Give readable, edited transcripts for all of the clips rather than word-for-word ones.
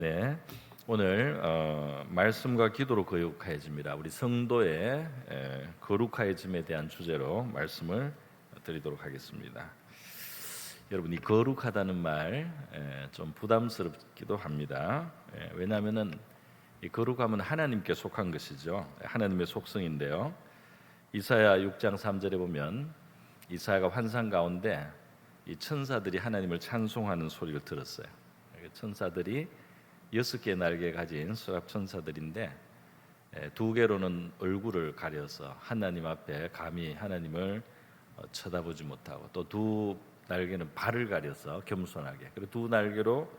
네, 오늘 말씀과 기도로 거룩해집니다. 우리 성도의 거룩해짐에 대한 주제로 말씀을 드리도록 하겠습니다. 여러분, 이 거룩하다는 말 좀 부담스럽기도 합니다. 왜냐하면은 이 거룩함은 하나님께 속한 것이죠. 하나님의 속성인데요. 이사야 6장 3절에 보면 이사야가 환상 가운데 이 천사들이 하나님을 찬송하는 소리를 들었어요. 천사들이 6개의 날개 가진 수랍 천사들인데 두 개로는 얼굴을 가려서 하나님 앞에 감히 하나님을 쳐다보지 못하고, 또 두 날개는 발을 가려서 겸손하게, 그리고 두 날개로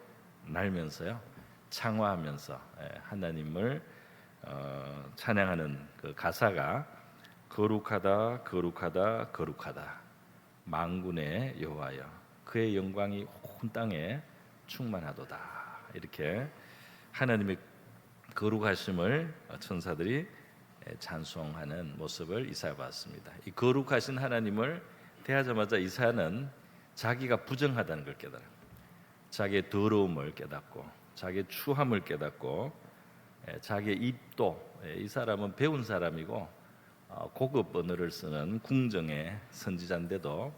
날면서요 창화하면서 하나님을 찬양하는 그 가사가 거룩하다 거룩하다 거룩하다 만군의 여호와여 그의 영광이 온 땅에 충만하도다, 이렇게 하나님의 거룩하심을 천사들이 찬송하는 모습을 이사야가 봤습니다. 이 거룩하신 하나님을 대하자마자 이사야는 자기가 부정하다는 걸 깨달아요. 자기의 더러움을 깨닫고, 자기의 추함을 깨닫고, 자기의 입도, 이 사람은 배운 사람이고 고급 언어를 쓰는 궁정의 선지자인데도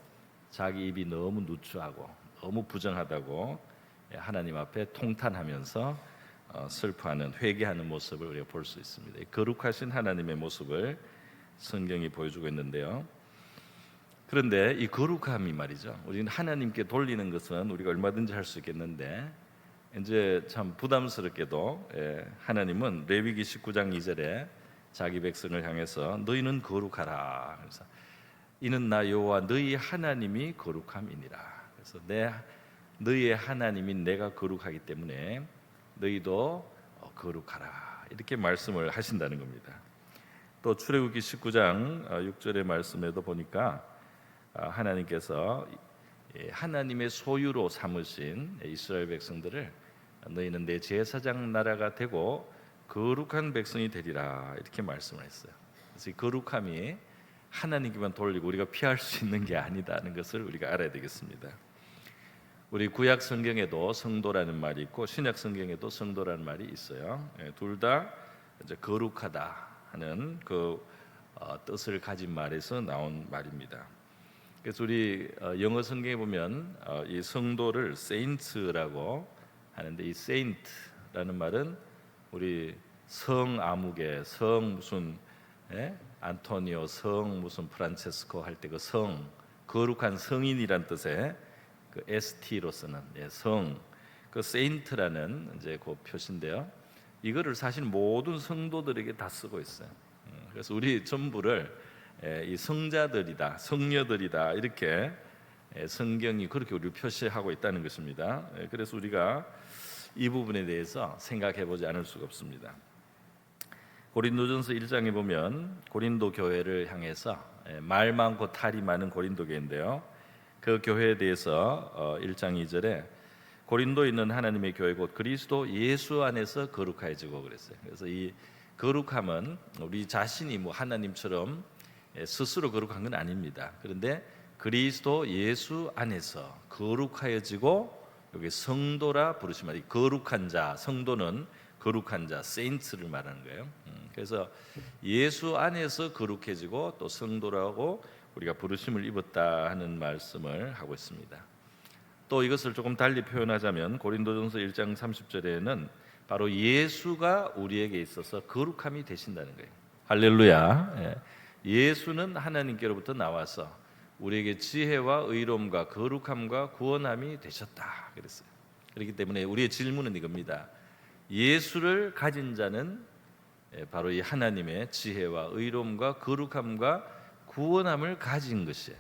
자기 입이 너무 누추하고 너무 부정하다고 하나님 앞에 통탄하면서 슬퍼하는, 회개하는 모습을 우리가 볼 수 있습니다. 거룩하신 하나님의 모습을 성경이 보여주고 있는데요. 그런데 이 거룩함이 말이죠, 우리는 하나님께 돌리는 것은 우리가 얼마든지 할 수 있겠는데, 이제 참 부담스럽게도 하나님은 레위기 19장 2절에 자기 백성을 향해서 너희는 거룩하라, 그래서 이는 나 여호와 너희 하나님이 거룩함이니라. 그래서 너희의 하나님인 내가 거룩하기 때문에 너희도 거룩하라, 이렇게 말씀을 하신다는 겁니다. 또 출애굽기 19장 6절의 말씀에도 보니까 하나님께서 하나님의 소유로 삼으신 이스라엘 백성들을 너희는 내 제사장 나라가 되고 거룩한 백성이 되리라, 이렇게 말씀을 했어요. 그래서 이 거룩함이 하나님께만 돌리고 우리가 피할 수 있는 게 아니다는 것을 우리가 알아야 되겠습니다. 우리 구약 성경에도 성도라는 말이 있고 신약 성경에도 성도라는 말이 있어요. 둘 다 이제 거룩하다 하는 그 뜻을 가진 말에서 나온 말입니다. 그래서 우리 영어 성경에 보면 이 성도를 saints라고 하는데, 이 saint라는 말은 우리 성 아무개, 성 무슨 안토니오, 성 무슨 프란체스코 할 때 그 성, 거룩한 성인이란 뜻의 그 ST로 쓰는 성, 그 saint라는 이제 그 표시인데요. 이거를 사실 모든 성도들에게 다 쓰고 있어요. 그래서 우리 전부를 이 성자들이다, 성녀들이다, 이렇게 성경이 그렇게 우리를 표시하고 있다는 것입니다. 그래서 우리가 이 부분에 대해서 생각해 보지 않을 수가 없습니다. 고린도전서 1장에 보면 고린도 교회를 향해서 말 많고 탈이 많은 고린도 교회인데요, 그 교회에 대해서 1장 2절에 고린도에 있는 하나님의 교회 곧 그리스도 예수 안에서 거룩해지고 그랬어요. 그래서 이 거룩함은 우리 자신이 뭐 하나님처럼 스스로 거룩한 건 아닙니다. 그런데 그리스도 예수 안에서 거룩하여지고, 여기 성도라 부르시면 거룩한 자, 성도는 거룩한 자, 세인트를 말하는 거예요. 그래서 예수 안에서 거룩해지고 또 성도라고 우리가 부르심을 입었다 하는 말씀을 하고 있습니다. 또 이것을 조금 달리 표현하자면 고린도전서 1장 30절에는 바로 예수가 우리에게 있어서 거룩함이 되신다는 거예요. 할렐루야. 예수는 하나님께로부터 나와서 우리에게 지혜와 의로움과 거룩함과 구원함이 되셨다 그랬어요. 그렇기 때문에 우리의 질문은 이겁니다. 예수를 가진 자는 바로 이 하나님의 지혜와 의로움과 거룩함과 구원함을 가진 것이에요.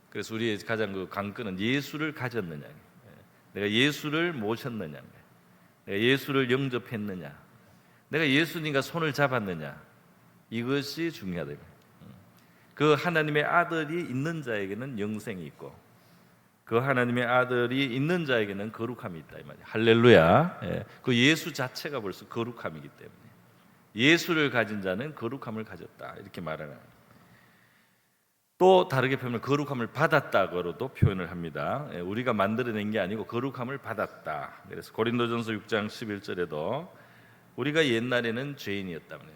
그래서 우리의 가장 그 관건은 예수를 가졌느냐, 내가 예수를 모셨느냐, 내가 예수를 영접했느냐, 내가 예수님과 손을 잡았느냐, 이것이 중요하다. 그 하나님의 아들이 있는 자에게는 영생이 있고 그 하나님의 아들이 있는 자에게는 거룩함이 있다, 이 말이에요. 할렐루야. 그 예수 자체가 벌써 거룩함이기 때문에 예수를 가진 자는 거룩함을 가졌다, 이렇게 말하는. 또 다르게 표현을 거룩함을 받았다고도 표현을 합니다. 우리가 만들어낸 게 아니고 거룩함을 받았다. 그래서 고린도전서 6장 11절에도 우리가 옛날에는 죄인이었다고요.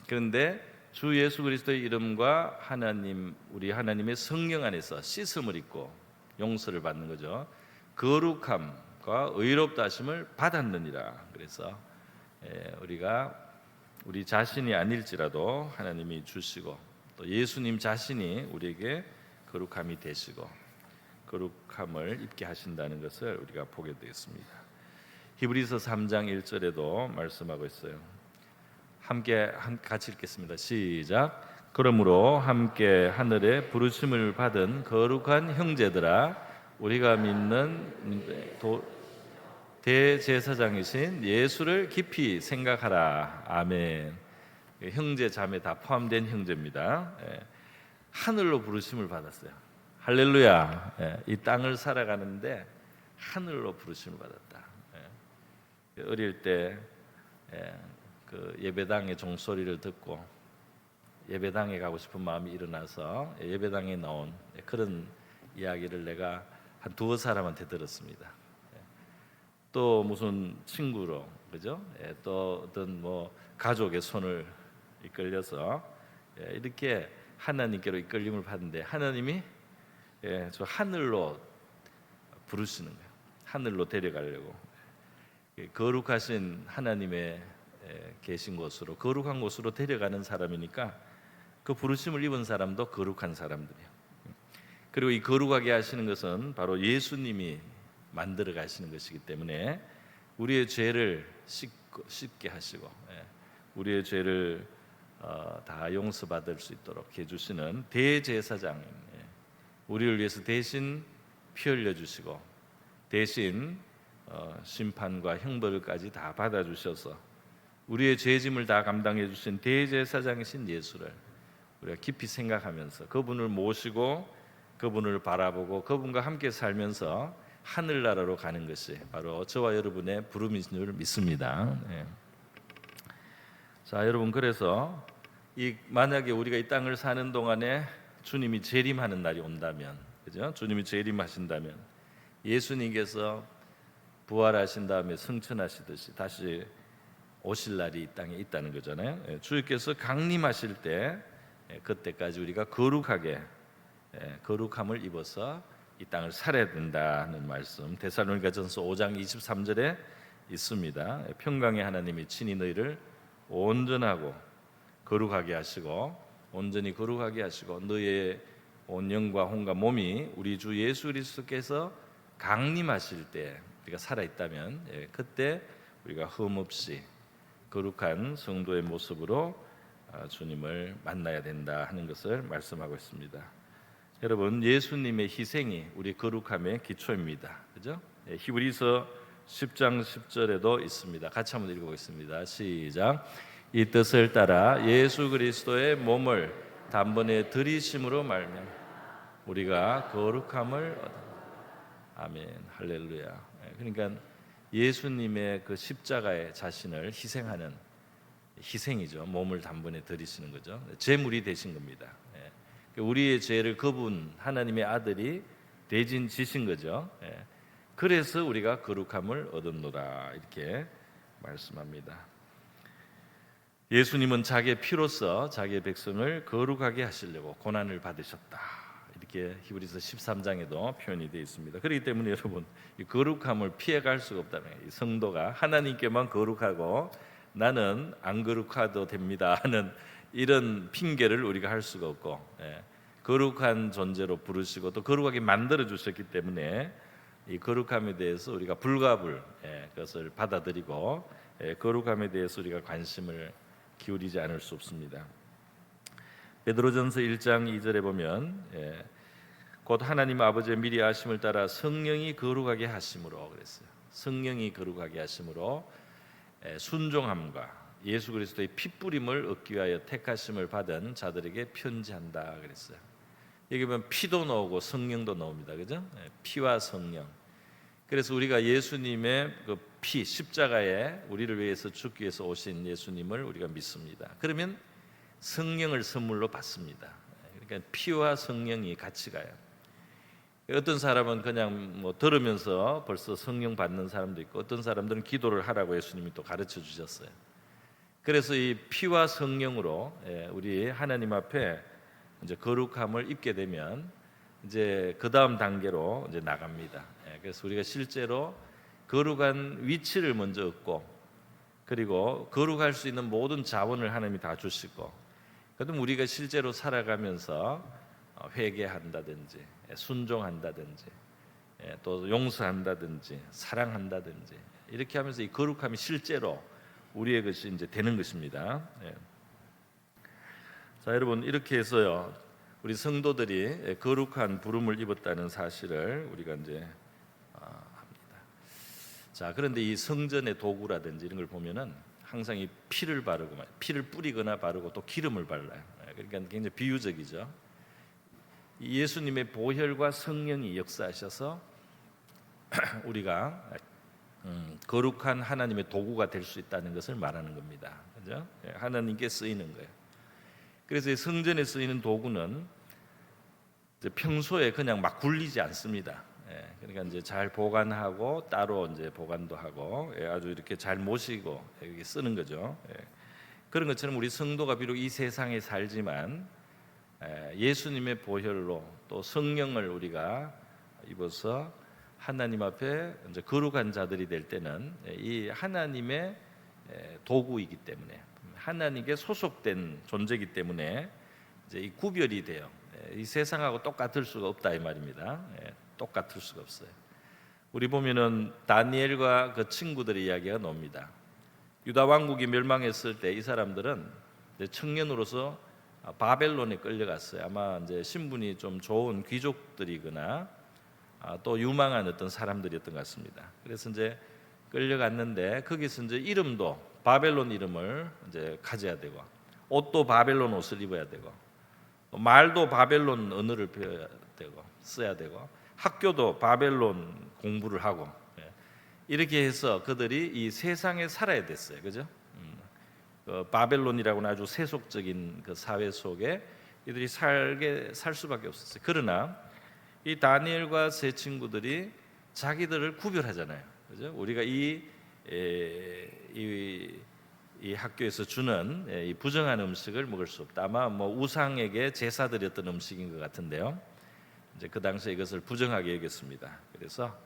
그런데 주 예수 그리스도의 이름과 우리 하나님의 성령 안에서 씻음을 입고 용서를 받는 거죠. 거룩함과 의롭다 하심을 받았느니라. 그래서 우리가 우리 자신이 아닐지라도 하나님이 주시고 또 예수님 자신이 우리에게 거룩함이 되시고 거룩함을 입게 하신다는 것을 우리가 보게 되었습니다. 히브리서 3장 1절에도 말씀하고 있어요. 함께 같이 읽겠습니다. 시작. 그러므로 함께 하늘에 부르심을 받은 거룩한 형제들아, 우리가 믿는 대제사장이신 예수를 깊이 생각하라. 아멘. 형제 자매 다 포함된 형제입니다. 하늘로 부르심을 받았어요. 할렐루야. 이 땅을 살아가는데 하늘로 부르심을 받았다. 어릴 때 그 예배당의 종소리를 듣고 예배당에 가고 싶은 마음이 일어나서 예배당에 나온 그런 이야기를 내가 한 두어 사람한테 들었습니다. 또 무슨 친구로, 그죠? 또 어떤 뭐 가족의 손을 이끌려서 이렇게 하나님께로 이끌림을 받는데 하나님이 저 하늘로 부르시는 거예요. 하늘로 데려가려고. 거룩하신 하나님의 계신 곳으로, 거룩한 곳으로 데려가는 사람이니까 그 부르심을 입은 사람도 거룩한 사람들이에요. 그리고 이 거룩하게 하시는 것은 바로 예수님이 만들어 가시는 것이기 때문에 우리의 죄를 씻게 하시고 우리의 죄를 다 용서받을 수 있도록 해주시는 대제사장, 우리를 위해서 대신 피 흘려주시고 대신 심판과 형벌까지 다 받아주셔서 우리의 죄짐을 다 감당해 주신 대제사장이신 예수를 우리가 깊이 생각하면서 그분을 모시고 그분을 바라보고 그분과 함께 살면서 하늘나라로 가는 것이 바로 저와 여러분의 부름인 줄 믿습니다. 자, 여러분, 그래서 만약에 우리가 이 땅을 사는 동안에 주님이 재림하는 날이 온다면, 그죠? 주님이 재림하신다면 예수님께서 부활하신 다음에 승천하시듯이 다시 오실 날이 이 땅에 있다는 거잖아요. 주님께서 강림하실 때 그때까지 우리가 거룩함을 입어서 이 땅을 살아야 된다는 말씀 데살로니가전서 5장 23절에 있습니다. 평강의 하나님이 친히 너희를 온전하고 거룩하게 하시고 온전히 거룩하게 하시고 너희의 온 영과 혼과 몸이 우리 주 예수 그리스도께서 강림하실 때 우리가 살아있다면 그때 우리가 흠없이 거룩한 성도의 모습으로 주님을 만나야 된다 하는 것을 말씀하고 있습니다. 여러분, 예수님의 희생이 우리 거룩함의 기초입니다. 그죠? 히브리서 10장 10절에도 있습니다. 같이 한번 읽어보겠습니다. 시작. 이 뜻을 따라 예수 그리스도의 몸을 단번에 들이심으로 말미암아 우리가 거룩함을 얻어. 아멘. 할렐루야. 그러니까 예수님의 그 십자가의 자신을 희생하는 희생이죠. 몸을 단번에 들이시는 거죠. 제물이 되신 겁니다. 우리의 죄를 그분 하나님의 아들이 대신 지신 거죠. 그래서 우리가 거룩함을 얻었노라 이렇게 말씀합니다. 예수님은 자기의 피로써 자기의 백성을 거룩하게 하시려고 고난을 받으셨다. 이렇게 히브리서 13장에도 표현이 되어 있습니다. 그렇기 때문에 여러분, 이 거룩함을 피해갈 수가 없다는 거예요. 이 성도가 하나님께만 거룩하고 나는 안 거룩해도 됩니다 하는 이런 핑계를 우리가 할 수가 없고 거룩한 존재로 부르시고 또 거룩하게 만들어 주셨기 때문에 이 거룩함에 대해서 우리가 불가불 그것을 받아들이고 거룩함에 대해서 우리가 관심을 기울이지 않을 수 없습니다. 베드로전서 1장 2절에 보면 곧 하나님 아버지의 미리 아심을 따라 성령이 거룩하게 하심으로 그랬어요. 성령이 거룩하게 하심으로 순종함과 예수 그리스도의 피뿌림을 얻기 위하여 택하심을 받은 자들에게 편지한다 그랬어요. 여기 보면 피도 나오고 성령도 나옵니다. 그죠? 피와 성령. 그래서 우리가 예수님의 그 피 십자가에 우리를 위해서 죽기 위해서 오신 예수님을 우리가 믿습니다. 그러면 성령을 선물로 받습니다. 그러니까 피와 성령이 같이 가요. 어떤 사람은 그냥 뭐 들으면서 벌써 성령 받는 사람도 있고, 어떤 사람들은 기도를 하라고 예수님이 또 가르쳐 주셨어요. 그래서 이 피와 성령으로 우리 하나님 앞에 이제 거룩함을 입게 되면 이제 그 다음 단계로 이제 나갑니다. 그래서 우리가 실제로 거룩한 위치를 먼저 얻고, 그리고 거룩할 수 있는 모든 자원을 하나님이 다 주시고, 그럼 우리가 실제로 살아가면서 회개한다든지 순종한다든지 또 용서한다든지 사랑한다든지 이렇게 하면서 이 거룩함이 실제로 우리의 것이 이제 되는 것입니다. 자, 여러분, 이렇게 해서요 우리 성도들이 거룩한 부름을 입었다는 사실을 우리가 이제 합니다. 자, 그런데 이 성전의 도구라든지 이런 걸 보면은 항상 이 피를 바르고 피를 뿌리거나 바르고 또 기름을 발라요. 그러니까 굉장히 비유적이죠. 예수님의 보혈과 성령이 역사하셔서 우리가 거룩한 하나님의 도구가 될 수 있다는 것을 말하는 겁니다. 그죠? 하나님께 쓰이는 거예요. 그래서 이 성전에 쓰이는 도구는 이제 평소에 그냥 막 굴리지 않습니다. 그러니까 이제 잘 보관하고 따로 이제 보관도 하고 아주 이렇게 잘 모시고 이렇게 쓰는 거죠. 그런 것처럼 우리 성도가 비록 이 세상에 살지만 예수님의 보혈로 또 성령을 우리가 입어서 하나님 앞에 이제 거룩한 자들이 될 때는 이 하나님의 도구이기 때문에, 하나님께 소속된 존재이기 때문에 이제 이 구별이 돼요. 이 세상하고 똑같을 수가 없다 이 말입니다. 똑같을 수가 없어요. 우리 보면은 다니엘과 그 친구들의 이야기가 나옵니다. 유다 왕국이 멸망했을 때 이 사람들은 청년으로서 바벨론에 끌려갔어요. 아마 이제 신분이 좀 좋은 귀족들이거나 또 유망한 어떤 사람들이었던 것 같습니다. 그래서 이제 끌려갔는데 거기서 이제 이름도 바벨론 이름을 이제 가져야 되고, 옷도 바벨론 옷을 입어야 되고, 말도 바벨론 언어를 배워야 되고 써야 되고, 학교도 바벨론 공부를 하고, 이렇게 해서 그들이 이 세상에 살아야 됐어요. 그죠? 바벨론이라고는 아주 세속적인 그 사회 속에 이들이 살 수밖에 없었어요. 그러나 이 다니엘과 세 친구들이 자기들을 구별하잖아요. 그죠? 우리가 이 학교에서 주는 이 부정한 음식을 먹을 수 없다. 아마 뭐 우상에게 제사 드렸던 음식인 것 같은데요. 이제 그 당시에 이것을 부정하게 여겼습니다. 그래서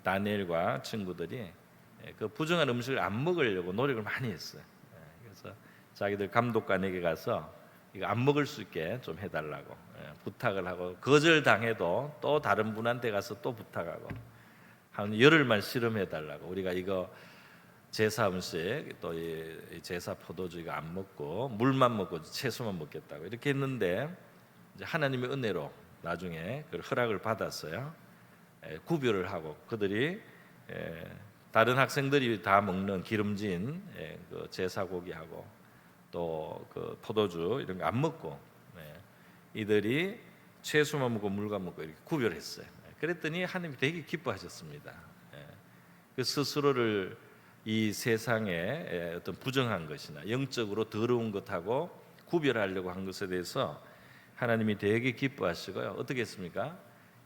다니엘과 친구들이 그 부정한 음식을 안 먹으려고 노력을 많이 했어요. 그래서 자기들 감독관에게 가서 이거 안 먹을 수 있게 좀 해달라고 부탁을 하고, 거절당해도 또 다른 분한테 가서 또 부탁하고, 한 열흘만 실험해달라고, 우리가 이거 제사 음식 또 이 제사 포도주 이거 안 먹고 물만 먹고 채소만 먹겠다고 이렇게 했는데, 이제 하나님의 은혜로 나중에 그 허락을 받았어요. 구별을 하고 그들이 다른 학생들이 다 먹는 기름진 그 제사고기하고 또 그 포도주 이런 거 안 먹고 이들이 채소만 먹고 물만 먹고 이렇게 구별했어요. 그랬더니 하나님이 되게 기뻐하셨습니다. 그 스스로를 이 세상에 어떤 부정한 것이나 영적으로 더러운 것하고 구별하려고 한 것에 대해서 하나님이 되게 기뻐하시고요. 어떻게 했습니까?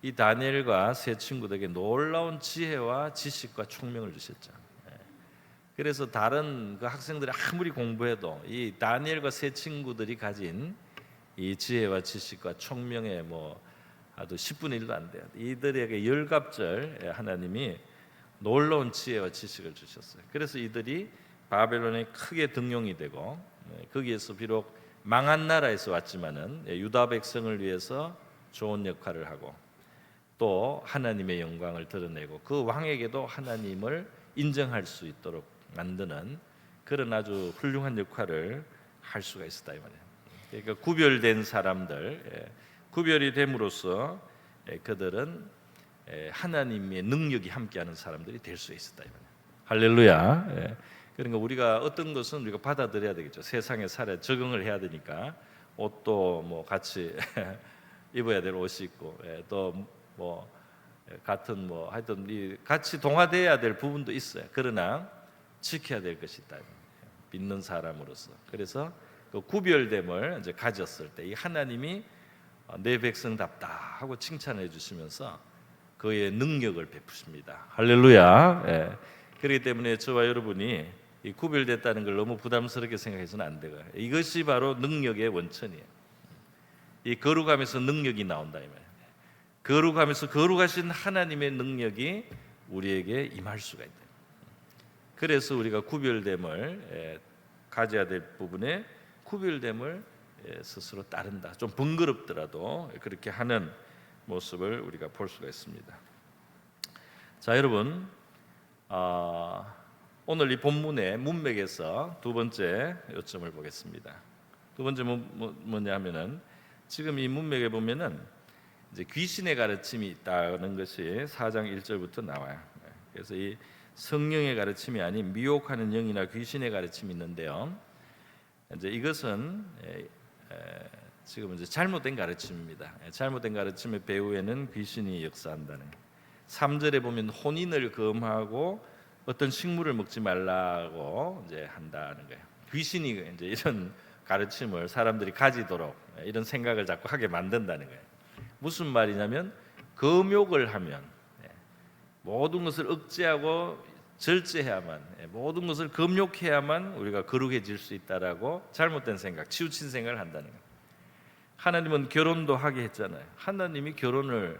이 다니엘과 세 친구들에게 놀라운 지혜와 지식과 총명을 주셨죠. 그래서 다른 그 학생들이 아무리 공부해도 이 다니엘과 세 친구들이 가진 이 지혜와 지식과 총명의 뭐 아주 10분의 1도 안 돼요. 이들에게 열갑절 하나님이 놀라운 지혜와 지식을 주셨어요. 그래서 이들이 바벨론에 크게 등용이 되고, 거기에서 비록 망한 나라에서 왔지만은 유다 백성을 위해서 좋은 역할을 하고 또 하나님의 영광을 드러내고 그 왕에게도 하나님을 인정할 수 있도록 만드는 그런 아주 훌륭한 역할을 할 수가 있었다 이 말이에요. 그러니까 구별된 사람들, 구별이 됨으로써 그들은 하나님의 능력이 함께하는 사람들이 될 수 있었다 이 말이에요. 할렐루야. 그러니까 우리가 어떤 것은 우리가 받아들여야 되겠죠. 세상에 살아 적응을 해야 되니까 옷도 뭐 같이 입어야 될 옷이 있고 또 뭐 같은 뭐 하여튼 같이 동화돼야 될 부분도 있어요. 그러나 지켜야 될 것이 있다. 믿는 사람으로서. 그래서 그 구별됨을 이제 가졌을 때 이 하나님이 내 백성답다 하고 칭찬해 주시면서 그의 능력을 베푸십니다. 할렐루야. 예. 그렇기 때문에 저와 여러분이 이 구별됐다는 걸 너무 부담스럽게 생각해서는 안 돼요. 이것이 바로 능력의 원천이에요. 이 거룩함에서 능력이 나온다 이 말이에요. 거룩함에서 거룩하신 하나님의 능력이 우리에게 임할 수가 있다. 그래서 우리가 구별됨을 가져야 될 부분에 구별됨을 스스로 따른다. 좀 번거롭더라도 그렇게 하는 모습을 우리가 볼 수가 있습니다. 자, 여러분, 오늘 이 본문의 문맥에서 두 번째 요점을 보겠습니다. 두 번째 뭐냐 하면은 지금 이 문맥에 보면은 이제 귀신의 가르침이 있다는 것이 4장 1절부터 나와요. 그래서 이 성령의 가르침이 아닌 미혹하는 영이나 귀신의 가르침이 있는데요. 이제 이것은 지금 이제 잘못된 가르침입니다. 잘못된 가르침의 배후에는 귀신이 역사한다는 거예요. 3절에 보면 혼인을 금하고 어떤 식물을 먹지 말라고 이제 한다는 거예요. 귀신이 이제 이런 가르침을 사람들이 가지도록 이런 생각을 자꾸 하게 만든다는 거예요. 무슨 말이냐면 금욕을 하면 모든 것을 억제하고 절제해야만, 모든 것을 금욕해야만 우리가 거룩해질 수 있다라고 잘못된 생각, 치우친 생각을 한다는 거예요. 하나님은 결혼도 하게 했잖아요. 하나님이 결혼을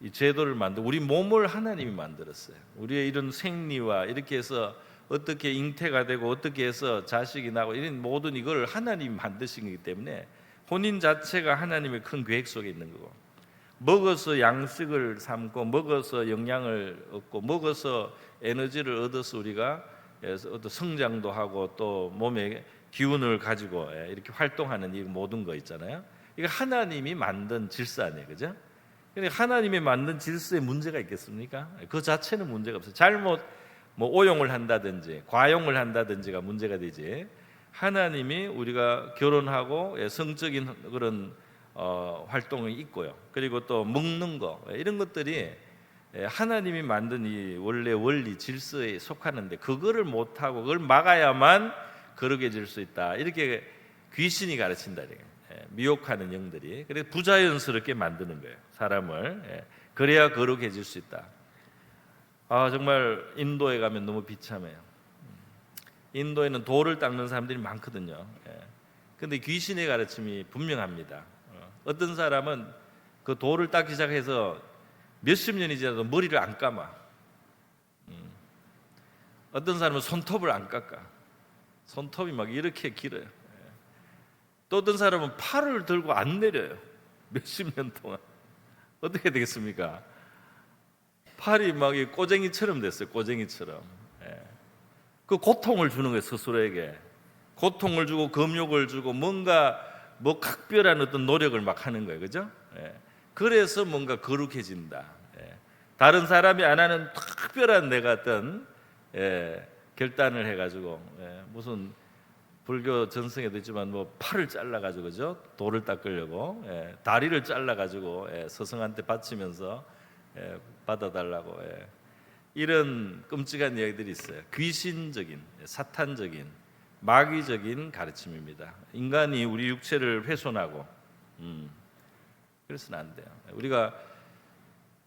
이 제도를 만들고 우리 몸을 하나님이 만들었어요. 우리의 이런 생리와 이렇게 해서 어떻게 잉태가 되고 어떻게 해서 자식이 나고 이런 모든 이걸 하나님이 만드신 거기 때문에 혼인 자체가 하나님의 큰 계획 속에 있는 거고, 먹어서 양식을 삼고 먹어서 영양을 얻고 먹어서 에너지를 얻어서 우리가 어떤 성장도 하고 또 몸에 기운을 가지고 이렇게 활동하는 이 모든 거 있잖아요. 이거 하나님이 만든 질서 아니에요, 그죠? 근데 하나님이 만든 질서에 문제가 있겠습니까? 그 자체는 문제가 없어요. 잘못 오용을 한다든지 과용을 한다든지가 문제가 되지. 하나님이 우리가 결혼하고 성적인 그런 활동이 있고요. 그리고 또 먹는 거 이런 것들이 하나님이 만든 이 원래 원리 질서에 속하는데 그거를 못하고 그걸 막아야만 거룩해질 수 있다. 이렇게 귀신이 가르친다. 미혹하는 영들이. 그래서 부자연스럽게 만드는 거예요. 사람을. 그래야 거룩해질 수 있다. 정말 인도에 가면 너무 비참해요. 인도에는 돌을 닦는 사람들이 많거든요. 그런데 귀신의 가르침이 분명합니다. 어떤 사람은 그 돌을 닦기 시작해서 몇십 년이 지나도 머리를 안 감아. 어떤 사람은 손톱을 안 깎아. 손톱이 막 이렇게 길어요. 또 어떤 사람은 팔을 들고 안 내려요. 몇십 년 동안. 어떻게 되겠습니까? 팔이 막 꼬쟁이처럼 됐어요. 꼬쟁이처럼. 그 고통을 주는 거예요. 스스로에게. 고통을 주고 금욕을 주고 뭔가 각별한 어떤 노력을 막 하는 거예요. 그죠? 그래서 뭔가 거룩해진다. 다른 사람이 안 하는 특별한 내가 어떤 결단을 해가지고 무슨 불교 전승에도 있지만 팔을 잘라가지고 그죠? 돌을 닦으려고 다리를 잘라가지고 스승한테 바치면서 받아달라고 이런 끔찍한 이야기들이 있어요. 귀신적인, 사탄적인, 마귀적인 가르침입니다. 인간이 우리 육체를 훼손하고 그래서는 안 돼요. 우리가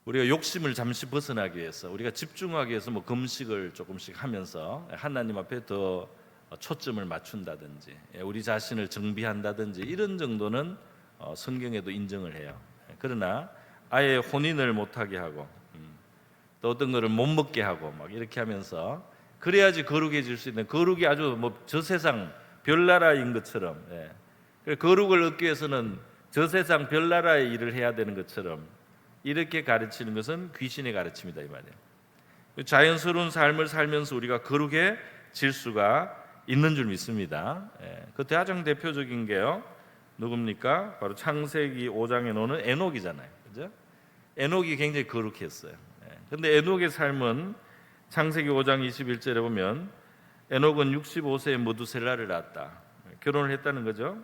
욕심을 잠시 벗어나기 위해서 우리가 집중하기 위해서 금식을 조금씩 하면서 하나님 앞에 더 초점을 맞춘다든지 우리 자신을 정비한다든지 이런 정도는 성경에도 인정을 해요. 그러나 아예 혼인을 못하게 하고 또 어떤 거를 못 먹게 하고 막 이렇게 하면서 그래야지 거룩해질 수 있는, 거룩이 아주 저 세상 별나라인 것처럼 거룩을 얻기 위해서는 저 세상 별나라의 일을 해야 되는 것처럼 이렇게 가르치는 것은 귀신의 가르침이다 이 말이에요. 자연스러운 삶을 살면서 우리가 거룩해질 수가 있는 줄 믿습니다. 그 가장 대표적인 게요. 누굽니까? 바로 창세기 5장에 나오는 에녹이잖아요. 그죠? 에녹이 굉장히 거룩했어요. 그런데 에녹의 삶은 창세기 5장 21절에 보면 에녹은 65세에 모두셀라를 낳았다. 결혼을 했다는 거죠.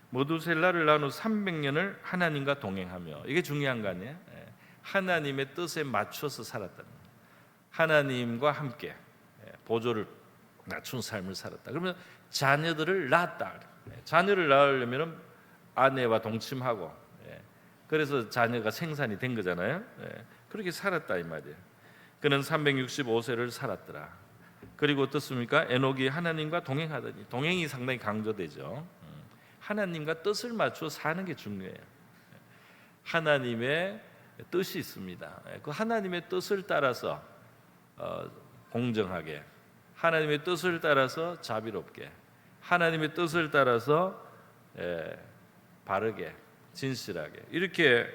모두셀라를 낳은 후 300년을 하나님과 동행하며, 이게 중요한 거 아니에요? 하나님의 뜻에 맞춰서 살았다는 거예요. 하나님과 함께 보조를 낮춘 삶을 살았다. 그러면 자녀들을 낳았다. 자녀를 낳으려면 아내와 동침하고 그래서 자녀가 생산이 된 거잖아요. 그렇게 살았다 이 말이에요. 그는 365세를 살았더라. 그리고 어떻습니까? 에녹이 하나님과 동행하더니, 동행이 상당히 강조되죠. 하나님과 뜻을 맞춰 사는 게 중요해요. 하나님의 뜻이 있습니다. 그 하나님의 뜻을 따라서 공정하게, 하나님의 뜻을 따라서 자비롭게, 하나님의 뜻을 따라서 바르게, 진실하게 이렇게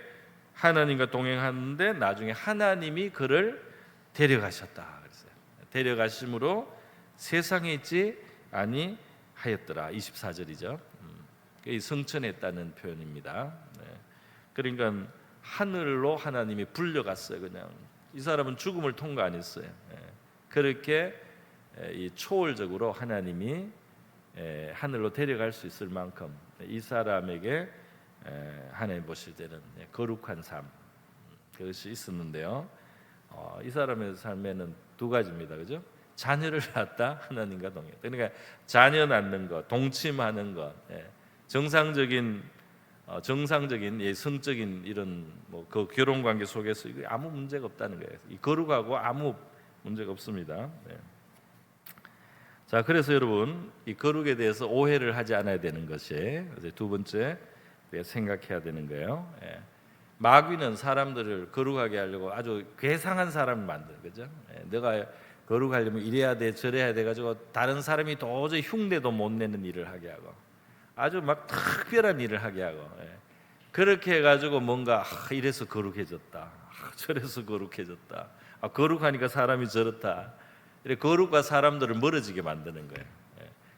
하나님과 동행하는데 나중에 하나님이 그를 데려가셨다 그랬어요. 데려가심으로 세상에 있지 아니하였더라. 24절이죠. 이 승천했다는 표현입니다. 그러니까 하늘로 하나님이 불려갔어요. 그냥 이 사람은 죽음을 통과 안 했어요. 그렇게 이 초월적으로 하나님이 하늘로 데려갈 수 있을 만큼 이 사람에게 하나님 보실 때는 거룩한 삶 그것이 있었는데요. 이 사람의 삶에는 두 가지입니다. 그죠? 자녀를 낳았다. 하나님과 동행. 그러니까 자녀 낳는 것, 동침하는 것, 정상적인 성적인 이런 그 결혼 관계 속에서 이거 아무 문제가 없다는 거예요. 이 거룩하고 아무 문제가 없습니다. 자, 그래서 여러분 이 거룩에 대해서 오해를 하지 않아야 되는 것이 두 번째 생각해야 되는 거예요. 마귀는 사람들을 거룩하게 하려고 아주 괴상한 사람을 만들어, 그죠? 내가 거룩하려면 이래야 돼, 저래야 돼 가지고 다른 사람이 도저히 흉내도 못 내는 일을 하게 하고, 아주 막 특별한 일을 하게 하고, 그렇게 해가지고 뭔가 이래서 거룩해졌다, 저래서 거룩해졌다, 거룩하니까 사람이 저렇다, 이렇게 거룩과 사람들을 멀어지게 만드는 거예요.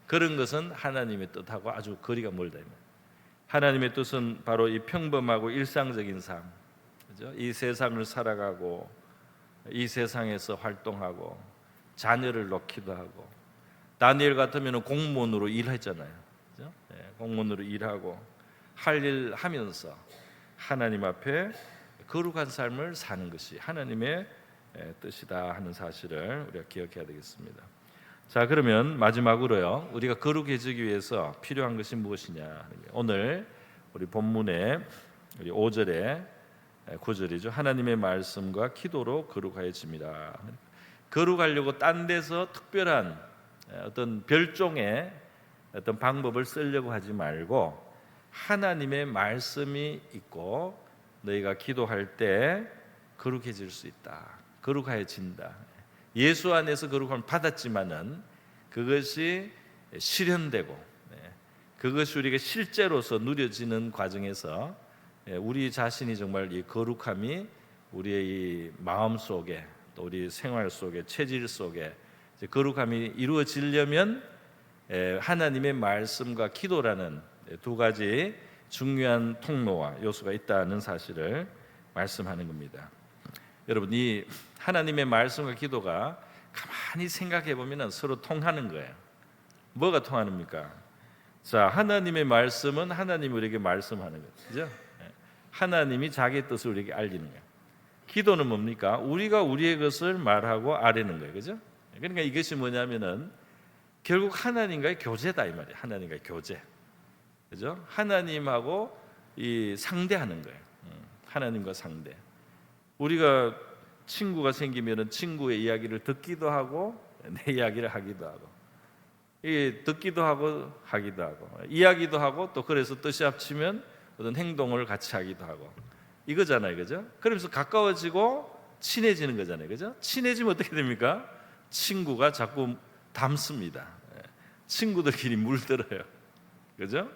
그런 것은 하나님의 뜻하고 아주 거리가 멀다. 하나님의 뜻은 바로 이 평범하고 일상적인 삶, 그죠? 이 세상을 살아가고 이 세상에서 활동하고 자녀를 놓기도 하고, 다니엘 같으면 공무원으로 일했잖아요. 그죠? 공무원으로 일하고 할 일 하면서 하나님 앞에 거룩한 삶을 사는 것이 하나님의 뜻이다 하는 사실을 우리가 기억해야 되겠습니다. 자, 그러면 마지막으로요, 우리가 거룩해지기 위해서 필요한 것이 무엇이냐. 오늘 우리 본문의 우리 5절에 9절이죠. 하나님의 말씀과 기도로 거룩해집니다. 거룩하려고 딴 데서 특별한 어떤 별종의 어떤 방법을 쓰려고 하지 말고 하나님의 말씀이 있고 너희가 기도할 때 거룩해질 수 있다. 거룩해진다. 예수 안에서 거룩함을 받았지만은 그것이 실현되고 그것이 우리가 실제로서 누려지는 과정에서 우리 자신이 정말 이 거룩함이 우리의 이 마음 속에 또 우리 생활 속에 체질 속에 거룩함이 이루어지려면 하나님의 말씀과 기도라는 두 가지 중요한 통로와 요소가 있다는 사실을 말씀하는 겁니다. 여러분, 이 하나님의 말씀과 기도가 가만히 생각해 보면 서로 통하는 거예요. 뭐가 통하는입니까? 자, 하나님의 말씀은 하나님이 우리에게 말씀하는 거죠. 하나님이 자기의 뜻을 우리에게 알리는 거예요. 기도는 뭡니까? 우리가 우리의 것을 말하고 아뢰는 거예요. 그죠? 그러니까 이것이 뭐냐면은 결국 하나님과의 교제다 이 말이에요. 하나님과의 교제. 그죠? 하나님하고 이 상대하는 거예요. 하나님과 상대. 우리가 친구가 생기면은 친구의 이야기를 듣기도 하고 내 이야기를 하기도 하고, 듣기도 하고 하기도 하고, 이야기도 하고, 또 그래서 뜻이 합치면 어떤 행동을 같이 하기도 하고, 이거잖아요, 그죠? 그러면서 가까워지고 친해지는 거잖아요, 그죠? 친해지면 어떻게 됩니까? 친구가 자꾸 닮습니다. 친구들끼리 물들어요, 그죠?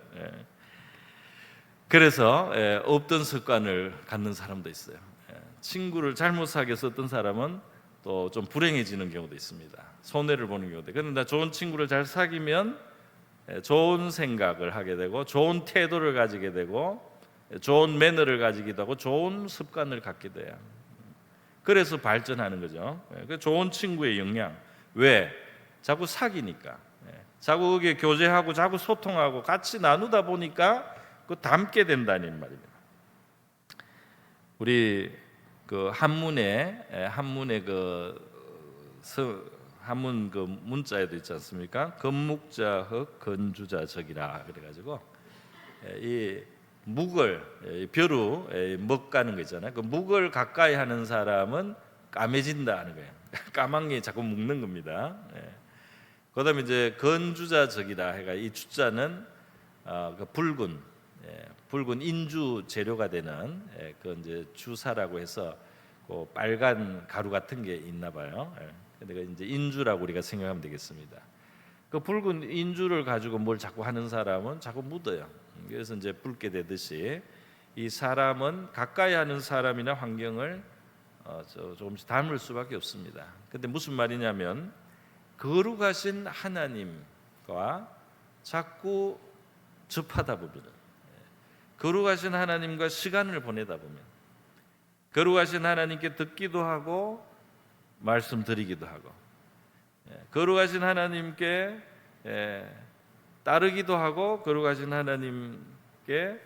그래서 없던 습관을 갖는 사람도 있어요. 친구를 잘못 사귀어서 어떤 사람은 또 좀 불행해지는 경우도 있습니다. 손해를 보는 경우도. 그런데 좋은 친구를 잘 사귀면 좋은 생각을 하게 되고 좋은 태도를 가지게 되고 좋은 매너를 가지기도 하고 좋은 습관을 갖게 돼요. 그래서 발전하는 거죠. 좋은 친구의 영향. 왜? 자꾸 사귀니까. 자꾸 거기에 교제하고 자꾸 소통하고 같이 나누다 보니까 그 닮게 된다는 말입니다. 우리 그 한문의 한문 그 문자에도 있지 않습니까? 건묵자흑 건주자적이라 그래가지고 이 묵을 벼루 먹가는 거 있잖아요. 그 묵을 가까이 하는 사람은 까매진다 하는 거예요. 까만 게 자꾸 묵는 겁니다. 그다음에 이제 건주자적이다 해가 이 주자는 그 붉은 인주 재료가 되는 그 이제 주사라고 해서 그 빨간 가루 같은 게 있나 봐요. 근데 이제 인주라고 우리가 생각하면 되겠습니다. 그 붉은 인주를 가지고 뭘 자꾸 하는 사람은 자꾸 묻어요. 그래서 이제 붉게 되듯이 이 사람은 가까이 하는 사람이나 환경을 조금씩 닮을 수밖에 없습니다. 근데 무슨 말이냐면 거룩하신 하나님과 자꾸 접하다 보면, 거룩하신 하나님과 시간을 보내다 보면, 거룩하신 하나님께 듣기도 하고 말씀드리기도 하고, 거룩하신 하나님께 따르기도 하고, 거룩하신 하나님께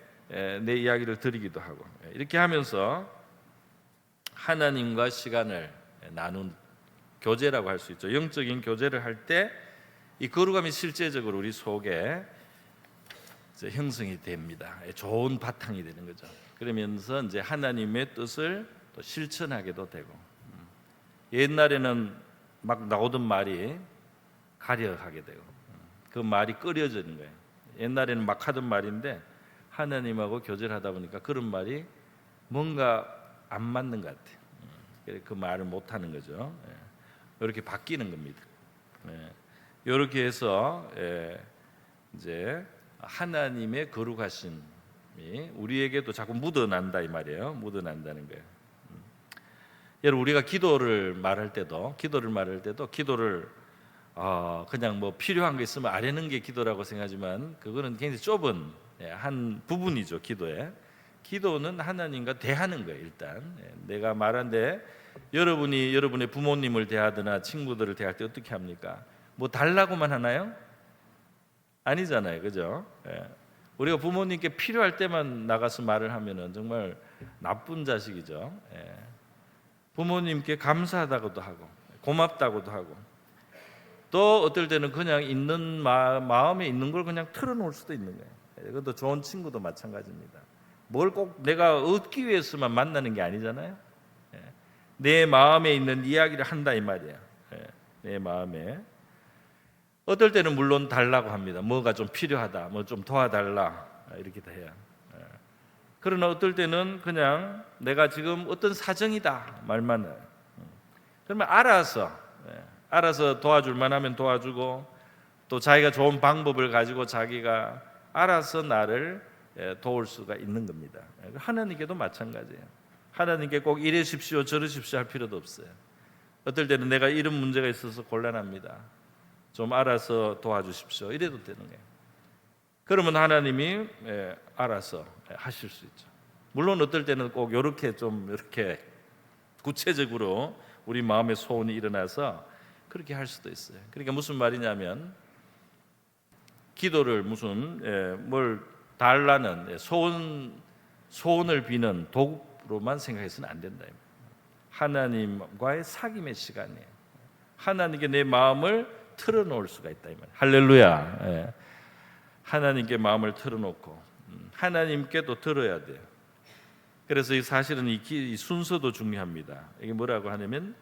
내 이야기를 드리기도 하고, 이렇게 하면서 하나님과 시간을 나눈 교제라고 할 수 있죠. 영적인 교제를 할 때 이 거룩함이 실제적으로 우리 속에 형성이 됩니다. 좋은 바탕이 되는 거죠. 그러면서 이제 하나님의 뜻을 또 실천하게도 되고, 옛날에는 막 나오던 말이 가려하게 되고, 그 말이 끓여지는 거예요. 옛날에는 막 하던 말인데 하나님하고 교제를 하다 보니까 그런 말이 뭔가 안 맞는 것 같아요. 그 말을 못 하는 거죠. 이렇게 바뀌는 겁니다. 이렇게 해서 이제 하나님의 거룩하심이 우리에게도 자꾸 묻어난다 이 말이에요. 묻어난다는 거예요. 여러분, 우리가 기도를 말할 때도 기도를 그냥 뭐 필요한 거 있으면 아뢰는 게 기도라고 생각하지만 그거는 굉장히 좁은 한 부분이죠. 기도는 하나님과 대하는 거예요. 일단 내가 말한데 여러분이 여러분의 부모님을 대하거나 친구들을 대할 때 어떻게 합니까? 뭐 달라고만 하나요? 아니잖아요, 그죠? 우리가 부모님께 필요할 때만 나가서 말을 하면은 정말 나쁜 자식이죠. 부모님께 감사하다고도 하고 고맙다고도 하고, 또 어떨 때는 그냥 있는 마음에 있는 걸 그냥 털어놓을 수도 있는 거예요. 이것도 좋은 친구도 마찬가지입니다. 뭘 꼭 내가 얻기 위해서만 만나는 게 아니잖아요. 내 마음에 있는 이야기를 한다 이 말이에요. 내 마음에. 어떨 때는 물론 달라고 합니다. 뭐가 좀 필요하다, 뭐 좀 도와달라 이렇게 다 해요. 그러나 어떨 때는 그냥 내가 지금 어떤 사정이다 말만 해요. 그러면 알아서 도와줄 만하면 도와주고, 또 자기가 좋은 방법을 가지고 자기가 알아서 나를 도울 수가 있는 겁니다. 하나님께도 마찬가지예요. 하나님께 꼭 이러십시오 저러십시오 할 필요도 없어요. 어떨 때는 내가 이런 문제가 있어서 곤란합니다, 좀 알아서 도와주십시오 이래도 되는 거예요. 그러면 하나님이 알아서 하실 수 있죠. 물론 어떨 때는 꼭 이렇게 구체적으로 우리 마음의 소원이 일어나서 그렇게 할 수도 있어요. 그러니까 무슨 말이냐면 기도를 뭘 달라는 소원을 비는 도구로만 생각해서는 안 된다. 하나님과의 사귐의 시간이에요. 하나님께 내 마음을 털어놓을 수가 있다 이 말이에요. 할렐루야. 하나님께 마음을 털어놓고 하나님께 또 들어야 돼요. 그래서 사실은 이 순서도 중요합니다. 이게 뭐라고 하냐면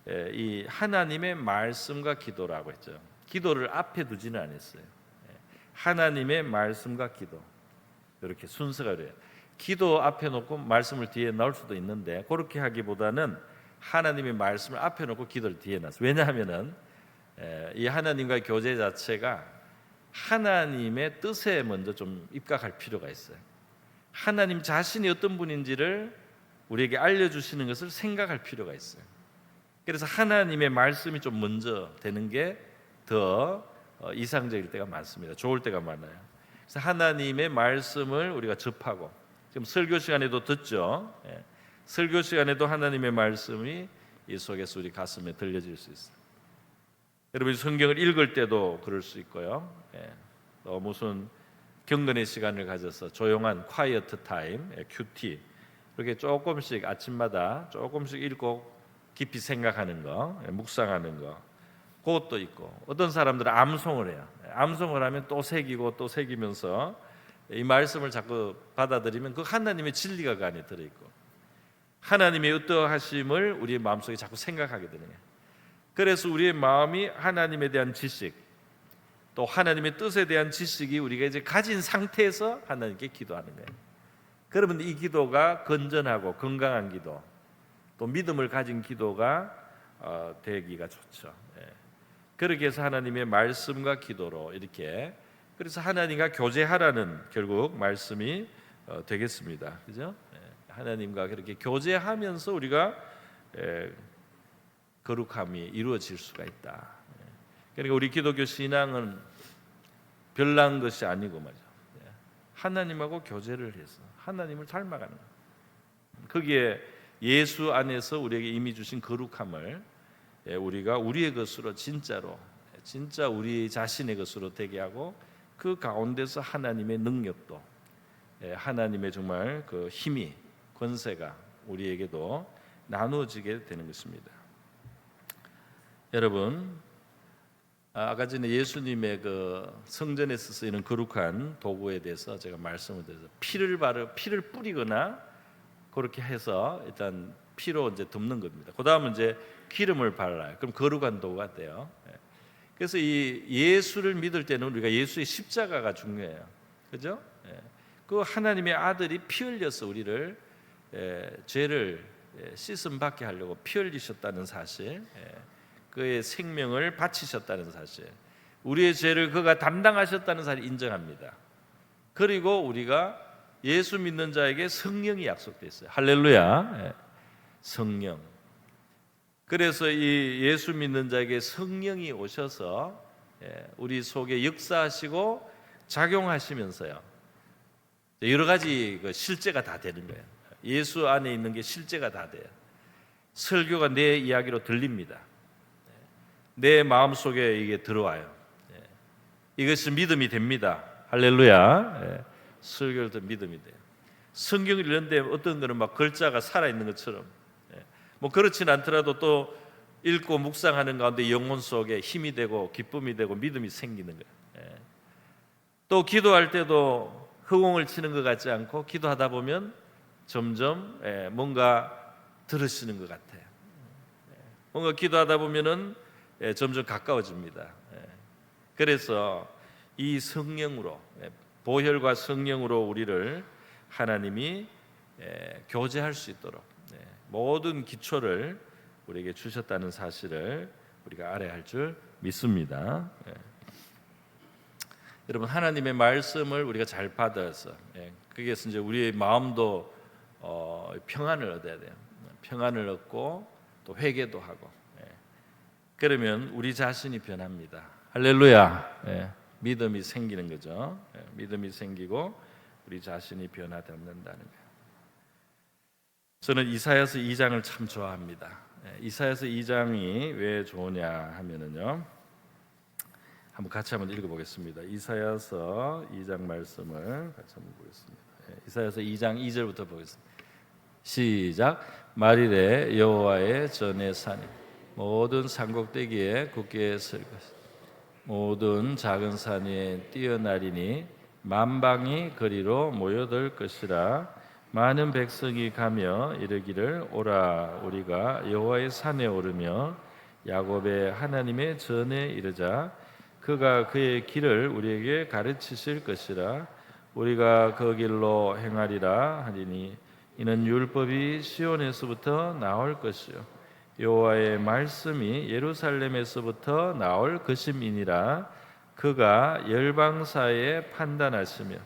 이 하나님의 말씀과 기도라고 했죠. 기도를 앞에 두지는 않았어요. 하나님의 말씀과 기도, 이렇게 순서가 그래요. 기도 앞에 놓고 말씀을 뒤에 넣을 수도 있는데 그렇게 하기보다는 하나님의 말씀을 앞에 놓고 기도를 뒤에 놨어요. 왜냐하면은 이 하나님과의 교제 자체가 하나님의 뜻에 먼저 좀 입각할 필요가 있어요. 하나님 자신이 어떤 분인지를 우리에게 알려주시는 것을 생각할 필요가 있어요. 그래서 하나님의 말씀이 좀 먼저 되는 게 더 이상적일 때가 많습니다. 좋을 때가 많아요. 그래서 하나님의 말씀을 우리가 접하고, 지금 설교 시간에도 듣죠. 설교 시간에도 하나님의 말씀이 이 속에서 우리 가슴에 들려질 수 있어요. 여러분 성경을 읽을 때도 그럴 수 있고요. 또 무슨 경건의 시간을 가져서 조용한 quiet time, QT, 이렇게 조금씩 아침마다 조금씩 읽고 깊이 생각하는 거, 묵상하는 거, 그것도 있고, 어떤 사람들은 암송을 해요. 암송을 하면 또 새기고 또 새기면서 이 말씀을 자꾸 받아들이면 그 하나님의 진리가 그 안에 들어있고 하나님의 어떠하심을 우리의 마음속에 자꾸 생각하게 되는 거예요. 그래서 우리의 마음이 하나님에 대한 지식, 또 하나님의 뜻에 대한 지식이 우리가 이제 가진 상태에서 하나님께 기도하는 거예요. 그러면 이 기도가 건전하고 건강한 기도, 또 믿음을 가진 기도가 되기가 좋죠. 그렇게 해서 하나님의 말씀과 기도로 이렇게, 그래서 하나님과 교제하라는 결국 말씀이 되겠습니다. 그죠? 하나님과 그렇게 교제하면서 우리가 거룩함이 이루어질 수가 있다. 그러니까 우리 기독교 신앙은 별난 것이 아니고 말이죠. 하나님하고 교제를 해서 하나님을 닮아가는 거예요. 거기에 예수 안에서 우리에게 이미 주신 거룩함을 우리가 우리의 것으로 진짜 우리 자신의 것으로 되게 하고 그 가운데서 하나님의 능력도 하나님의 정말 그 힘이 권세가 우리에게도 나누어지게 되는 것입니다. 여러분, 아까 전에 예수님의 그 성전에서 쓰이는 거룩한 도구에 대해서 제가 말씀을 드려서 피를 뿌리거나 그렇게 해서 일단 피로 이제 덮는 겁니다. 그다음은 이제 기름을 발라요. 그럼 거룩한 도구가 돼요. 그래서 이 예수를 믿을 때는 우리가 예수의 십자가가 중요해요. 그죠? 그 하나님의 아들이 피 흘려서 우리를 죄를 씻음 받게 하려고 피 흘리셨다는 사실, 그의 생명을 바치셨다는 사실, 우리의 죄를 그가 담당하셨다는 사실을 인정합니다. 그리고 우리가 예수 믿는 자에게 성령이 약속되어 있어요. 할렐루야. 성령. 그래서 이 예수 믿는 자에게 성령이 오셔서 우리 속에 역사하시고 작용하시면서요, 여러 가지 그 실제가 다 되는 거예요. 예수 안에 있는 게 실제가 다 돼요. 설교가 내 이야기로 들립니다. 내 마음속에 이게 들어와요. 이것이 믿음이 됩니다. 할렐루야. 설교를 듣는 믿음이 돼요. 성경을 읽는데 어떤 거는 막 글자가 살아있는 것처럼, 뭐 그렇진 않더라도 또 읽고 묵상하는 가운데 영혼 속에 힘이 되고 기쁨이 되고 믿음이 생기는 거예요. 또 기도할 때도 허공을 치는 것 같지 않고 기도하다 보면 점점 뭔가 들으시는 것 같아요. 뭔가 기도하다 보면은 점점 가까워집니다. 그래서 이 성령으로, 보혈과 성령으로 우리를 하나님이 교제할 수 있도록 모든 기초를 우리에게 주셨다는 사실을 우리가 알아야 할 줄 믿습니다. 여러분, 하나님의 말씀을 우리가 잘 받아서 거기에서 이제 우리의 마음도 평안을 얻어야 돼요. 평안을 얻고 또 회개도 하고, 그러면 우리 자신이 변합니다. 할렐루야. 믿음이 생기는 거죠. 믿음이 생기고 우리 자신이 변화된다는 거예요. 저는 이사야서 2장을 참 좋아합니다. 이사야서 2장이 왜 좋으냐 하면은요, 한번 같이 한번 읽어보겠습니다. 이사야서 2장 말씀을 같이 한번 보겠습니다. 이사야서 2장 2절부터 보겠습니다. 시작. 말이래 여호와의 전의 산이 모든 산꼭대기에 굳게 설 것이다. 모든 작은 산 위에 뛰어나리니 만방이 거리로 모여들 것이라. 많은 백성이 가며 이르기를 오라, 우리가 여호와의 산에 오르며 야곱의 하나님의 전에 이르자. 그가 그의 길을 우리에게 가르치실 것이라. 우리가 그 길로 행하리라 하리니 이는 율법이 시온에서부터 나올 것이요 여호와의 말씀이 예루살렘에서부터 나올 것임이니라. 그가 열방 사이에 판단하시며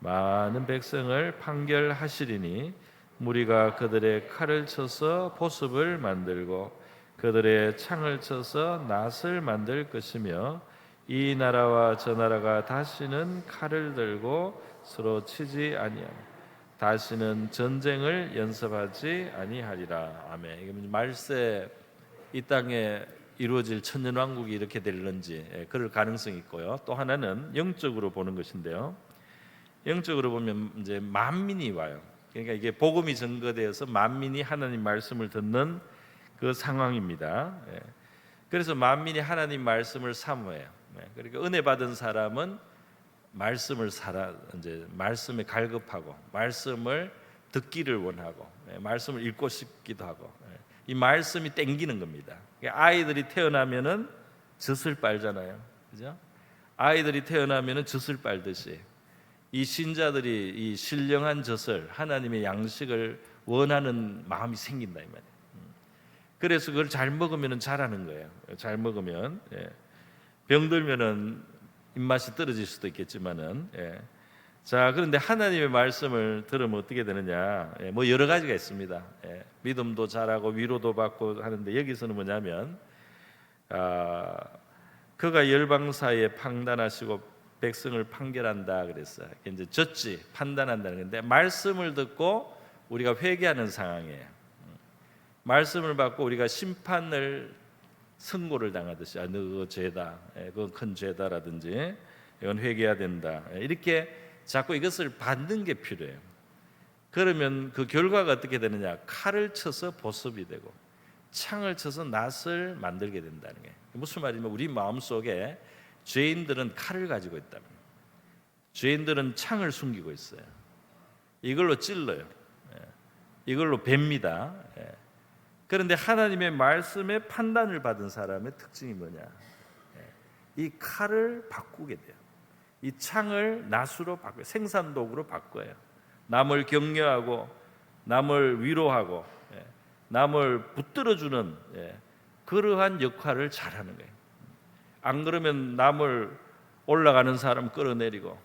많은 백성을 판결하시리니 무리가 그들의 칼을 쳐서 보습을 만들고 그들의 창을 쳐서 낫을 만들 것이며 이 나라와 저 나라가 다시는 칼을 들고 서로 치지 아니하며 다시는 전쟁을 연습하지 아니하리라. 아멘. 이게 말세 이 땅에 이루어질 천년왕국이 이렇게 될런지 그럴 가능성이 있고요. 또 하나는 영적으로 보는 것인데요. 영적으로 보면 이제 만민이 와요. 그러니까 이게 복음이 전거되어서 만민이 하나님 말씀을 듣는 그 상황입니다. 그래서 만민이 하나님 말씀을 사모해요. 그러니까 은혜 받은 사람은 말씀을 이제 말씀에 갈급하고 말씀을 듣기를 원하고 말씀을 읽고 싶기도 하고 이 말씀이 땡기는 겁니다. 아이들이 태어나면은 젖을 빨잖아요, 그죠? 아이들이 태어나면은 젖을 빨듯이 이 신자들이 이 신령한 젖을 하나님의 양식을 원하는 마음이 생긴다 이 말이에요. 그래서 그걸 잘 먹으면은 잘하는 거예요. 잘 먹으면 병들면은 입맛이 떨어질 수도 있겠지만은 자, 그런데 하나님의 말씀을 들으면 어떻게 되느냐? 뭐 여러 가지가 있습니다. 믿음도 자라고 위로도 받고 하는데 여기서는 뭐냐면 그가 열방 사이에 판단하시고 백성을 판결한다 그랬어요. 이제 젖지 판단한다는 건데 말씀을 듣고 우리가 회개하는 상황이에요. 말씀을 받고 우리가 심판을 선고를 당하듯이 너 그거 죄다, 그건 큰 죄다라든지 이건 회개해야 된다 이렇게 자꾸 이것을 받는 게 필요해요. 그러면 그 결과가 어떻게 되느냐? 칼을 쳐서 보습이 되고 창을 쳐서 낫을 만들게 된다는 게 무슨 말이냐면 우리 마음속에 죄인들은 칼을 가지고 있다면 죄인들은 창을 숨기고 있어요. 이걸로 찔러요. 이걸로 뱀니다. 그런데 하나님의 말씀에 판단을 받은 사람의 특징이 뭐냐? 이 칼을 바꾸게 돼요. 이 창을 낫으로 바꿔요. 생산도구로 바꿔요. 남을 격려하고 남을 위로하고 남을 붙들어주는 그러한 역할을 잘하는 거예요. 안 그러면 남을 올라가는 사람 끌어내리고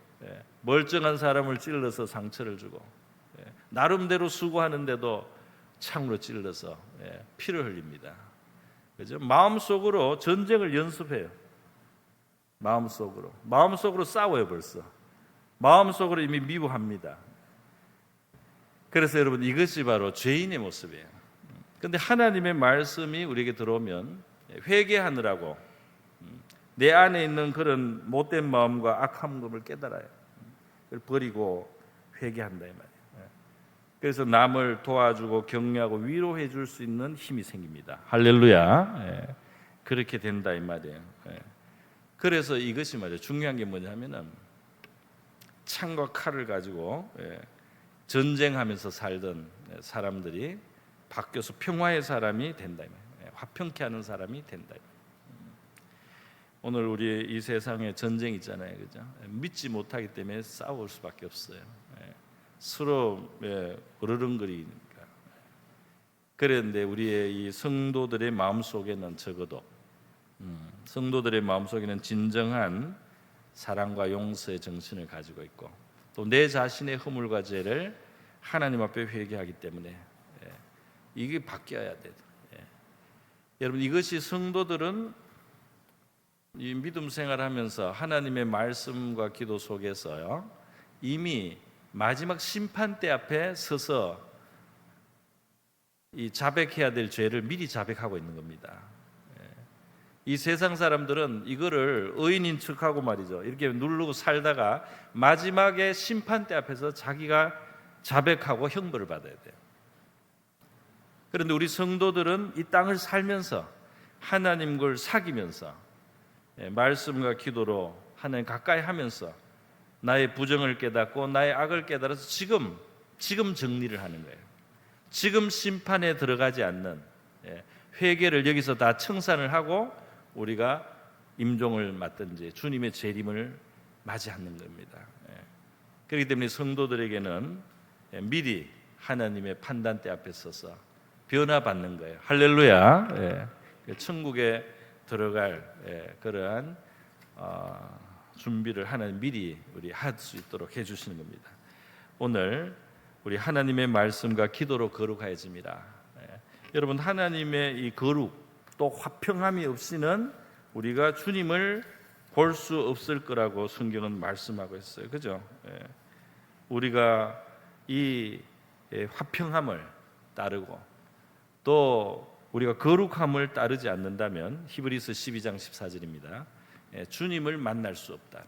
멀쩡한 사람을 찔러서 상처를 주고 나름대로 수고하는데도 창으로 찔러서 피를 흘립니다. 그죠? 마음속으로 전쟁을 연습해요. 마음속으로 싸워요. 벌써 마음속으로 이미 미워합니다. 그래서 여러분 이것이 바로 죄인의 모습이에요. 그런데 하나님의 말씀이 우리에게 들어오면 회개하느라고 내 안에 있는 그런 못된 마음과 악한 것을 깨달아요. 그걸 버리고 회개한다 이 말이에요. 그래서 남을 도와주고 격려하고 위로해 줄 수 있는 힘이 생깁니다. 할렐루야. 그렇게 된다 이 말이에요. 그래서 이것이 말이에요. 중요한 게 뭐냐면은 창과 칼을 가지고 전쟁하면서 살던 사람들이 바뀌어서 평화의 사람이 된다. 화평케 하는 사람이 된다. 오늘 우리 이 세상에 전쟁 있잖아요, 그죠? 믿지 못하기 때문에 싸울 수밖에 없어요. 서로 으르렁거리니까. 그런데 우리의 이 성도들의 마음 속에는 적어도 성도들의 마음 속에는 진정한 사랑과 용서의 정신을 가지고 있고 또 내 자신의 허물과 죄를 하나님 앞에 회개하기 때문에 이게 바뀌어야 돼요. 여러분 이것이 성도들은 이 믿음 생활하면서 하나님의 말씀과 기도 속에서요 이미 마지막 심판대 앞에 서서 이 자백해야 될 죄를 미리 자백하고 있는 겁니다. 이 세상 사람들은 이거를 의인인 척하고 말이죠. 이렇게 누르고 살다가 마지막에 심판대 앞에서 자기가 자백하고 형벌을 받아야 돼요. 그런데 우리 성도들은 이 땅을 살면서 하나님을 사귀면서 말씀과 기도로 하나님 가까이 하면서 나의 부정을 깨닫고 나의 악을 깨달아서 지금 정리를 하는 거예요. 지금 심판에 들어가지 않는 회개를 여기서 다 청산을 하고 우리가 임종을 맞든지 주님의 재림을 맞이하는 겁니다. 그렇기 때문에 성도들에게는 미리 하나님의 판단대 앞에 서서 변화받는 거예요. 할렐루야. 천국에 들어갈 그러한 준비를 하나님 미리 우리 할 수 있도록 해주시는 겁니다. 오늘 우리 하나님의 말씀과 기도로 거룩하여집니다. 여러분 하나님의 이 거룩 또 화평함이 없이는 우리가 주님을 볼 수 없을 거라고 성경은 말씀하고 있어요. 그죠? 우리가 이 화평함을 따르고 또 우리가 거룩함을 따르지 않는다면 히브리서 12장 14절입니다. 주님을 만날 수 없다.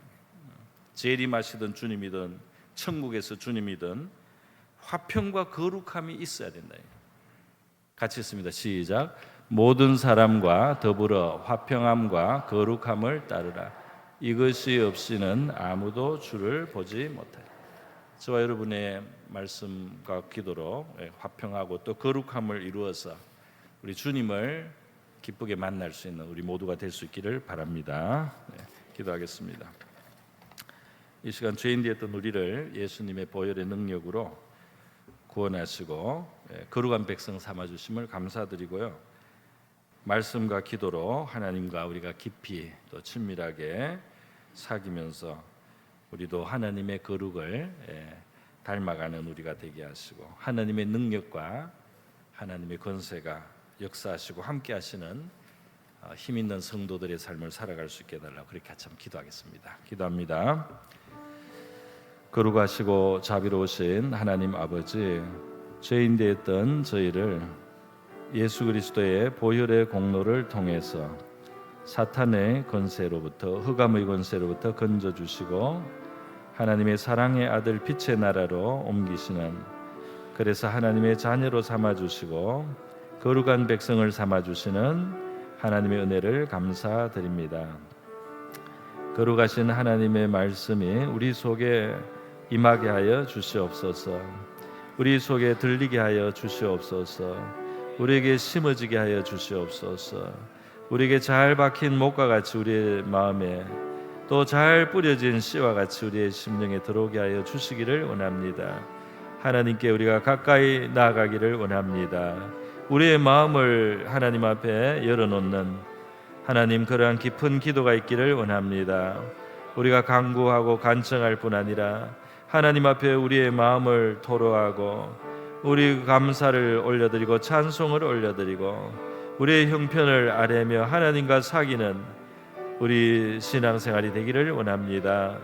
재림하시던 주님이든 천국에서 주님이든 화평과 거룩함이 있어야 된다. 같이 했습니다. 시작. 모든 사람과 더불어 화평함과 거룩함을 따르라. 이것이 없이는 아무도 주를 보지 못하리. 저와 여러분의 말씀과 기도로 화평하고 또 거룩함을 이루어서 우리 주님을 기쁘게 만날 수 있는 우리 모두가 될 수 있기를 바랍니다. 기도하겠습니다. 이 시간 죄인 되었던 우리를 예수님의 보혈의 능력으로 구원하시고 거룩한 백성 삼아주심을 감사드리고요. 말씀과 기도로 하나님과 우리가 깊이 또 친밀하게 사귀면서 우리도 하나님의 거룩을 닮아가는 우리가 되게 하시고 하나님의 능력과 하나님의 권세가 역사하시고 함께 하시는 힘 있는 성도들의 삶을 살아갈 수 있게 해달라고 그렇게 같이 한번 기도하겠습니다. 기도합니다. 거룩하시고 자비로우신 하나님 아버지, 죄인 되었던 저희를 예수 그리스도의 보혈의 공로를 통해서 사탄의 권세로부터 흑암의 권세로부터 건져주시고 하나님의 사랑의 아들 빛의 나라로 옮기시는, 그래서 하나님의 자녀로 삼아주시고 거룩한 백성을 삼아주시는 하나님의 은혜를 감사드립니다. 거룩하신 하나님의 말씀이 우리 속에 임하게 하여 주시옵소서. 우리 속에 들리게 하여 주시옵소서. 우리에게 심어지게 하여 주시옵소서. 우리에게 잘 박힌 목과 같이 우리의 마음에 또 잘 뿌려진 씨와 같이 우리의 심령에 들어오게 하여 주시기를 원합니다. 하나님께 우리가 가까이 나아가기를 원합니다. 우리의 마음을 하나님 앞에 열어놓는 하나님, 그러한 깊은 기도가 있기를 원합니다. 우리가 간구하고 간청할 뿐 아니라 하나님 앞에 우리의 마음을 토로하고 우리 감사를 올려드리고 찬송을 올려드리고 우리의 형편을 아뢰며 하나님과 사귀는 우리 신앙생활이 되기를 원합니다.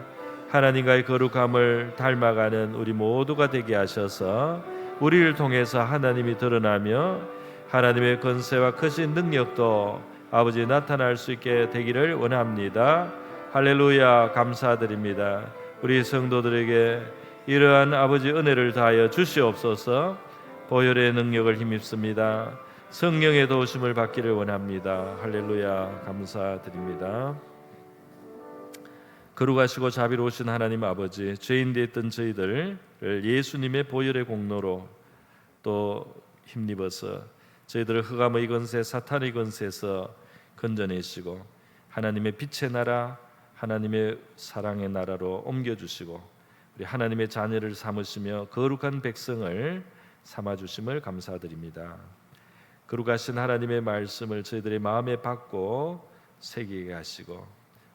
하나님과의 거룩함을 닮아가는 우리 모두가 되게 하셔서 우리를 통해서 하나님이 드러나며 하나님의 권세와 크신 능력도 아버지 나타날 수 있게 되기를 원합니다. 할렐루야, 감사드립니다. 우리 성도들에게 이러한 아버지 은혜를 다하여 주시옵소서. 보혈의 능력을 힘입습니다. 성령의 도우심을 받기를 원합니다. 할렐루야, 감사드립니다. 거룩하시고 자비로우신 하나님 아버지, 죄인 되었던 저희들을 예수님의 보혈의 공로로 또 힘입어서 저희들을 흑암의 권세, 사탄의 권세에서 건져내시고 하나님의 빛의 나라, 하나님의 사랑의 나라로 옮겨주시고 우리 하나님의 자녀를 삼으시며 거룩한 백성을 삼아주심을 감사드립니다. 거룩하신 하나님의 말씀을 저희들의 마음에 받고 새기게 하시고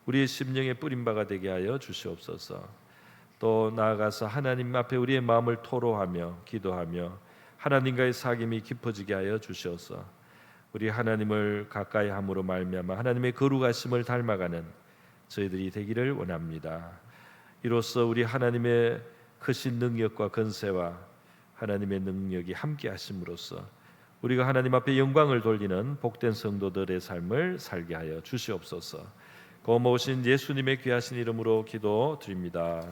우리의 심령에 뿌린 바가 되게 하여 주시옵소서. 또 나아가서 하나님 앞에 우리의 마음을 토로하며 기도하며 하나님과의 사귐이 깊어지게 하여 주시옵소서. 우리 하나님을 가까이 함으로 말미암아 하나님의 거룩하심을 닮아가는 저희들이 되기를 원합니다. 이로써 우리 하나님의 크신 능력과 권세와 하나님의 능력이 함께 하심으로써 우리가 하나님 앞에 영광을 돌리는 복된 성도들의 삶을 살게 하여 주시옵소서. 고모신 예수님의 귀하신 이름으로 기도드립니다.